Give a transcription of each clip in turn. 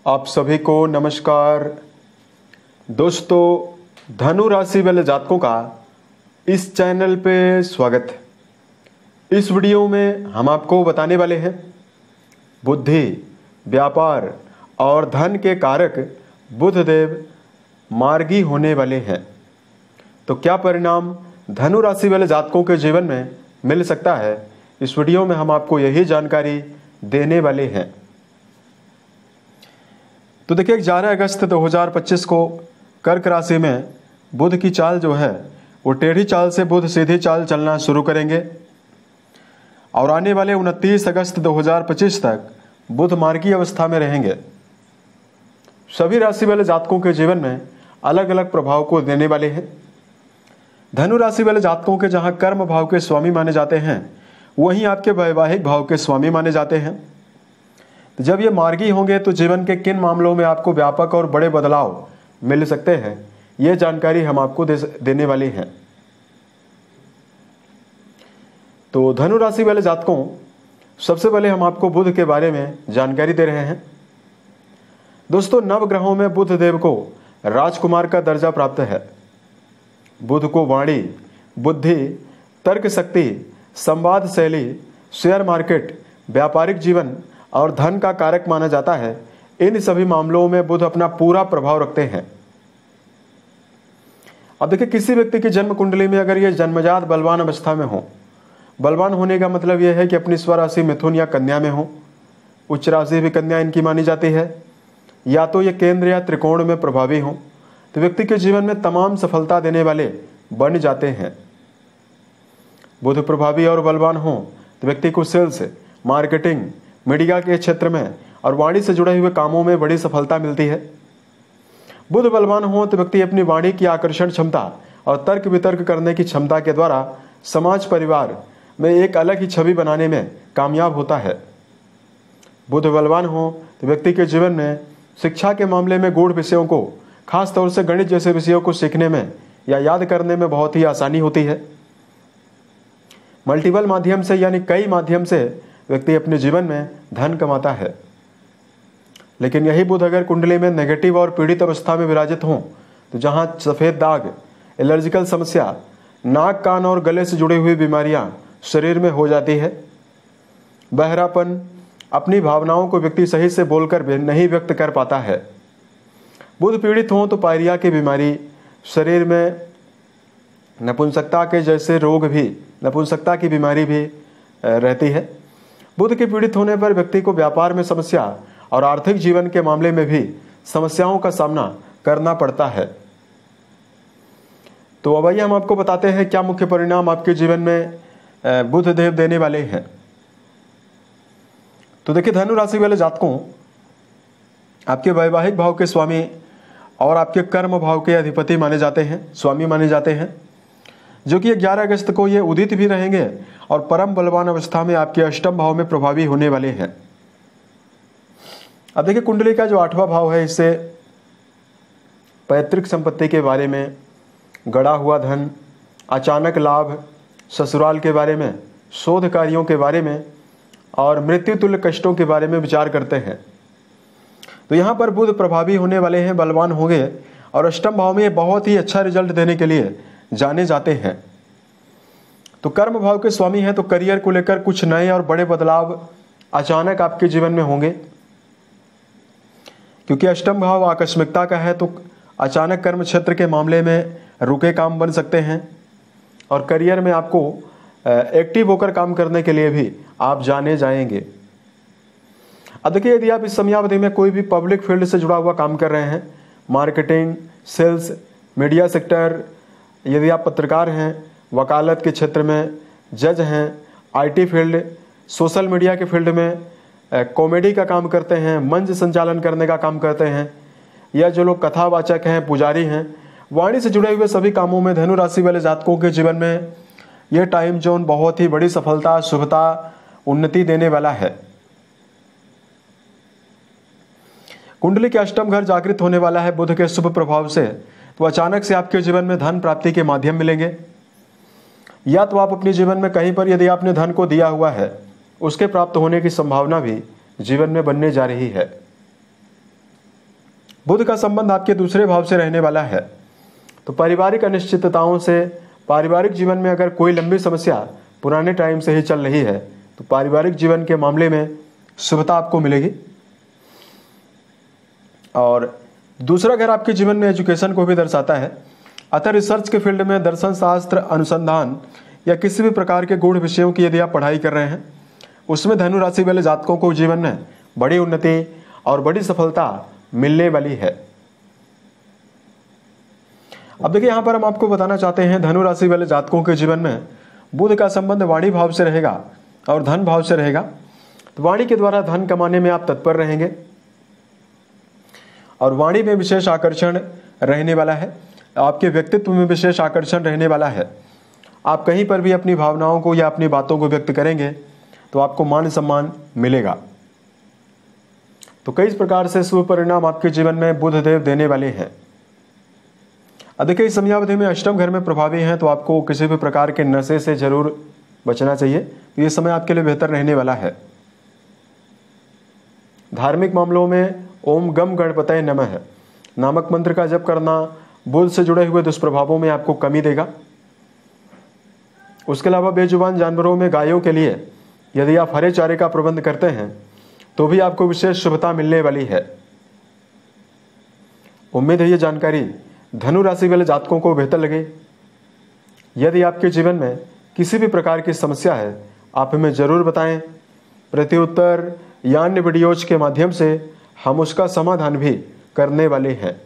आप सभी को नमस्कार। दोस्तों, धनु राशि वाले जातकों का इस चैनल पे स्वागत है। इस वीडियो में हम आपको बताने वाले हैं बुद्धि, व्यापार और धन के कारक बुध देव मार्गी होने वाले हैं। तो क्या परिणाम धनु राशि वाले जातकों के जीवन में मिल सकता है, इस वीडियो में हम आपको यही जानकारी देने वाले हैं। तो देखिए, 11 अगस्त 2025 को कर्क राशि में बुध की चाल जो है वो टेढ़ी चाल से बुध सीधी चाल चलना शुरू करेंगे और आने वाले 29 अगस्त 2025 तक बुध मार्गी अवस्था में रहेंगे। सभी राशि वाले जातकों के जीवन में अलग अलग प्रभाव को देने वाले हैं। धनु राशि वाले जातकों के जहां कर्म भाव के स्वामी माने जाते हैं, वहीं आपके वैवाहिक भाव के स्वामी माने जाते हैं। तो जब ये मार्गी होंगे तो जीवन के किन मामलों में आपको व्यापक और बड़े बदलाव मिल सकते हैं, ये जानकारी हम आपको देने वाले हैं। तो धनु राशि वाले जातकों, सबसे पहले हम आपको बुध के बारे में जानकारी दे रहे हैं। दोस्तों, नवग्रहों में बुध देव को राजकुमार का दर्जा प्राप्त है। बुध को वाणी, बुद्धि, तर्क शक्ति, संवाद शैली, शेयर मार्केट, व्यापारिक जीवन और धन का कारक माना जाता है। इन सभी मामलों में बुध अपना पूरा प्रभाव रखते हैं। अब देखिए, किसी व्यक्ति की जन्म कुंडली में अगर ये जन्मजात बलवान अवस्था में हो, बलवान होने का मतलब यह है कि अपनी स्वराशि मिथुन या कन्या में हो, उच्च राशि भी कन्या इनकी मानी जाती है, या तो ये केंद्र या त्रिकोण में प्रभावी हो, तो व्यक्ति के जीवन में तमाम सफलता देने वाले बन जाते हैं। बुध प्रभावी और बलवान हो तो व्यक्ति को सेल्स, मार्केटिंग, मीडिया के क्षेत्र में और वाणी से जुड़े हुए कामों में बड़ी सफलता मिलती है। बुध बलवान हो तो व्यक्ति अपनी वाणी की आकर्षण क्षमता और तर्क वितर्क करने की क्षमता के द्वारा समाज परिवार में एक अलग ही छवि बनाने में कामयाब होता है। बुध बलवान हो तो व्यक्ति के जीवन में शिक्षा के मामले में गूढ़ विषयों को, खास तौर से गणित जैसे विषयों को सीखने में या याद करने में बहुत ही आसानी होती है। मल्टीपल माध्यम से यानी कई माध्यम से व्यक्ति अपने जीवन में धन कमाता है। लेकिन यही बुध अगर कुंडली में नेगेटिव और पीड़ित अवस्था में विराजित हों, तो जहां सफ़ेद दाग, एलर्जिकल समस्या, नाक, कान और गले से जुड़ी हुई बीमारियां शरीर में हो जाती है। बहरापन, अपनी भावनाओं को व्यक्ति सही से बोलकर भी नहीं व्यक्त कर पाता है। बुध पीड़ित हों तो पायरिया की बीमारी, शरीर में नपुंसकता के जैसे रोग भी, नपुंसकता की बीमारी भी रहती है। बुध के पीड़ित होने पर व्यक्ति को व्यापार में समस्या और आर्थिक जीवन के मामले में भी समस्याओं का सामना करना पड़ता है। तो अब आइए हम आपको बताते हैं क्या मुख्य परिणाम आपके जीवन में बुध देव देने वाले हैं। तो देखिए, धनु राशि वाले जातकों, आपके वैवाहिक भाव के स्वामी और आपके कर्म भाव के अधिपति माने जाते हैं, स्वामी माने जाते हैं, जो कि 11 अगस्त को ये उदित भी रहेंगे और परम बलवान अवस्था में आपके अष्टम भाव में प्रभावी होने वाले हैं। अब देखिए, कुंडली का जो 8वां भाव है, इससे पैतृक संपत्ति के बारे में, गड़ा हुआ धन, अचानक लाभ, ससुराल के बारे में, शोध कार्यों के बारे में और मृत्यु तुल्य कष्टों के बारे में विचार करते हैं। तो यहाँ पर बुध प्रभावी होने वाले हैं, बलवान होंगे और अष्टम भाव में ये बहुत ही अच्छा रिजल्ट देने के लिए जाने जाते हैं। तो कर्म भाव के स्वामी हैं, तो करियर को लेकर कुछ नए और बड़े बदलाव अचानक आपके जीवन में होंगे। क्योंकि अष्टम भाव आकस्मिकता का है, तो अचानक कर्म क्षेत्र के मामले में रुके काम बन सकते हैं और करियर में आपको एक्टिव होकर काम करने के लिए भी आप जाने जाएंगे। अब देखिए, यदि आप इस समयावधि में कोई भी पब्लिक फील्ड से जुड़ा हुआ काम कर रहे हैं, मार्केटिंग, सेल्स, मीडिया सेक्टर, यदि आप पत्रकार हैं, वकालत के क्षेत्र में, जज हैं, आईटी फील्ड, सोशल मीडिया के फील्ड में, कॉमेडी का काम करते हैं, मंच संचालन करने का काम करते हैं, या जो लोग कथावाचक हैं, पुजारी हैं, वाणी से जुड़े हुए सभी कामों में धनु राशि वाले जातकों के जीवन में यह टाइम जोन बहुत ही बड़ी सफलता, शुभता, उन्नति देने वाला है। कुंडली के अष्टम घर जागृत होने वाला है बुध के शुभ प्रभाव से, तो अचानक से आपके जीवन में धन प्राप्ति के माध्यम मिलेंगे। या तो आप अपने जीवन में कहीं पर यदि आपने धन को दिया हुआ है, उसके प्राप्त होने की संभावना भी जीवन में बनने जा रही है। बुध का संबंध आपके दूसरे भाव से रहने वाला है। तो पारिवारिक अनिश्चितताओं से, पारिवारिक जीवन में अगर कोई लंबी समस्या पुराने टाइम से ही चल रही है तो पारिवारिक जीवन के मामले में शुभता आपको मिलेगी। और दूसरा घर आपके जीवन में एजुकेशन को भी दर्शाता है। अतः रिसर्च के फील्ड में, दर्शन शास्त्र, अनुसंधान या किसी भी प्रकार के गूढ़ विषयों की यदि आप पढ़ाई कर रहे हैं, उसमें धनु राशि वाले जातकों को जीवन में बड़ी उन्नति और बड़ी सफलता मिलने वाली है। अब देखिए, यहां पर हम आपको बताना चाहते हैं, धनु राशि वाले जातकों के जीवन में बुध का संबंध वाणी भाव से रहेगा और धन भाव से रहेगा। तो वाणी के द्वारा धन कमाने में आप तत्पर रहेंगे और वाणी में विशेष आकर्षण रहने वाला है। आपके व्यक्तित्व में विशेष आकर्षण रहने वाला है। आप कहीं पर भी अपनी भावनाओं को या अपनी बातों को व्यक्त करेंगे तो आपको मान सम्मान मिलेगा। तो कई प्रकार से शुभ परिणाम आपके जीवन में बुध देव देने वाले हैं। देखिए, इस समयावधि में अष्टम घर में प्रभावी हैं, तो आपको किसी भी प्रकार के नशे से जरूर बचना चाहिए। तो ये समय आपके लिए बेहतर रहने वाला है। धार्मिक मामलों में ओम गम गणपतये नमः नामक मंत्र का जप करना बुध से जुड़े हुए दुष्प्रभावों में आपको कमी देगा। उसके अलावा बेजुबान जानवरों में गायों के लिए यदि आप हरे चारे का प्रबंध करते हैं तो भी आपको विशेष शुभता मिलने वाली है। उम्मीद है ये जानकारी धनु राशि वाले जातकों को बेहतर लगे। यदि आपके जीवन में किसी भी प्रकार की समस्या है, आप हमें जरूर बताएं। प्रत्युत्तर या अन्य वीडियोज के माध्यम से हम उसका समाधान भी करने वाले हैं।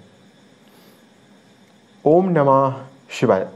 ओम नमः शिवाय।